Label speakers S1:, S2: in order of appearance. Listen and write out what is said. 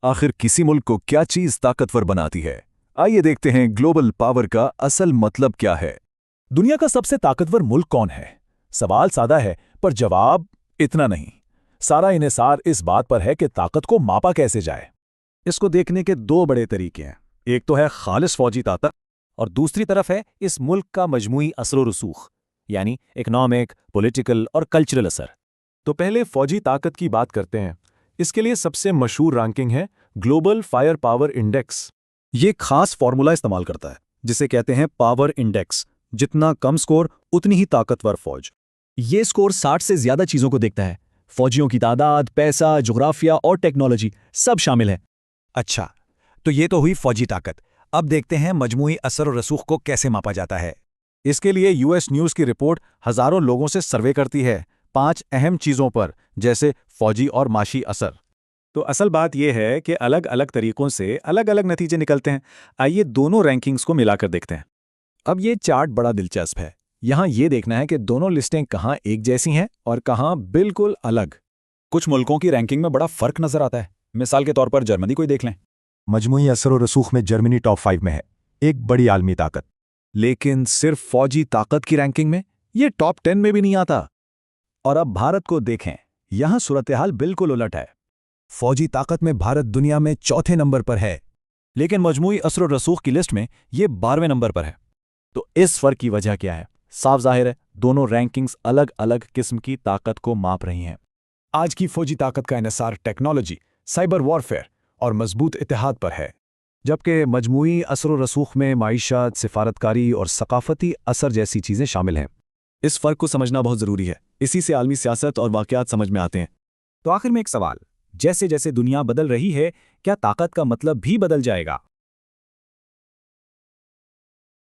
S1: आखिर किसी मुल्क को क्या चीज ताकतवर बनाती है? आइए देखते हैं ग्लोबल पावर का असल मतलब क्या है।
S2: दुनिया का सबसे ताकतवर मुल्क कौन है? सवाल सादा है, पर जवाब इतना नहीं। सारा इन्हिसार इस बात पर है कि ताकत को मापा कैसे जाए।
S3: इसको देखने के दो बड़े तरीके हैं। एक तो है खालिस फौजी ताकत
S4: और दूसरी तरफ है इस मुल्क का मजमूई असर रसूख, यानी इकोनॉमिक, पॉलिटिकल और कल्चरल असर।
S3: तो पहले फौजी ताकत की बात करते हैं। इसके लिए सबसे मशहूर रैंकिंग है ग्लोबल फायर पावर इंडेक्स। ये खास फॉर्मूला इस्तेमाल करता है जिसे कहते हैं पावर इंडेक्स। जितना कम स्कोर उतनी ही ताकतवर फौज।
S2: ये स्कोर 60 से ज्यादा चीजों को देखता है। फौजियों की तादाद, पैसा, जोग्राफिया और टेक्नोलॉजी सब शामिल है।
S5: अच्छा, तो ये तो हुई फौजी ताकत। अब देखते हैं मजमूई असर और रसूख को कैसे मापा जाता है।
S3: इसके लिए यूएस न्यूज़ की रिपोर्ट हजारों लोगों से सर्वे करती है 5 अहम चीज़ों पर, जैसे फौजी और माशी असर। तो असल बात यह है कि अलग अलग तरीकों से अलग अलग नतीजे निकलते हैं। आइए दोनों रैंकिंग्स को मिलाकर देखते हैं।
S2: अब ये चार्ट बड़ा दिलचस्प है। यहाँ ये देखना है कि दोनों लिस्टें कहाँ एक जैसी हैं और कहाँ बिल्कुल अलग।
S6: कुछ मुल्कों की रैंकिंग में बड़ा फर्क नजर आता है। मिसाल के तौर पर जर्मनी को ही देख लें।
S7: मजमूई असर और रसूख में जर्मनी टॉप 5 में है, एक बड़ी आलमी ताकत।
S1: लेकिन सिर्फ फौजी ताकत की रैंकिंग में ये टॉप 10 में भी नहीं आता।
S2: और अब भारत को देखें, यहाँ सूरत-ए-हाल बिल्कुल उलट है।
S5: फौजी ताकत में भारत दुनिया में चौथे नंबर पर है,
S4: लेकिन मजमूई असर रसूख की लिस्ट में ये 12वें नंबर पर है।
S3: तो इस फर्क की वजह क्या है? साफ जाहिर है, दोनों रैंकिंग्स अलग अलग किस्म की ताकत को माप रही हैं।
S2: आज की फौजी ताकत का इन्हिसार टेक्नोलॉजी, साइबर वॉरफेयर और मजबूत इत्तेहाद पर है,
S3: जबकि मजमूई असर और रसूख में माइशत, सिफारतकारी और सकाफती असर जैसी चीज़ें शामिल हैं। इस फ़र्क को समझना बहुत ज़रूरी है। इसी से आलमी सियासत और वाक़यात समझ में आते हैं।
S4: तो आखिर में एक सवाल, जैसे जैसे दुनिया बदल रही है, क्या ताकत का मतलब भी बदल जाएगा?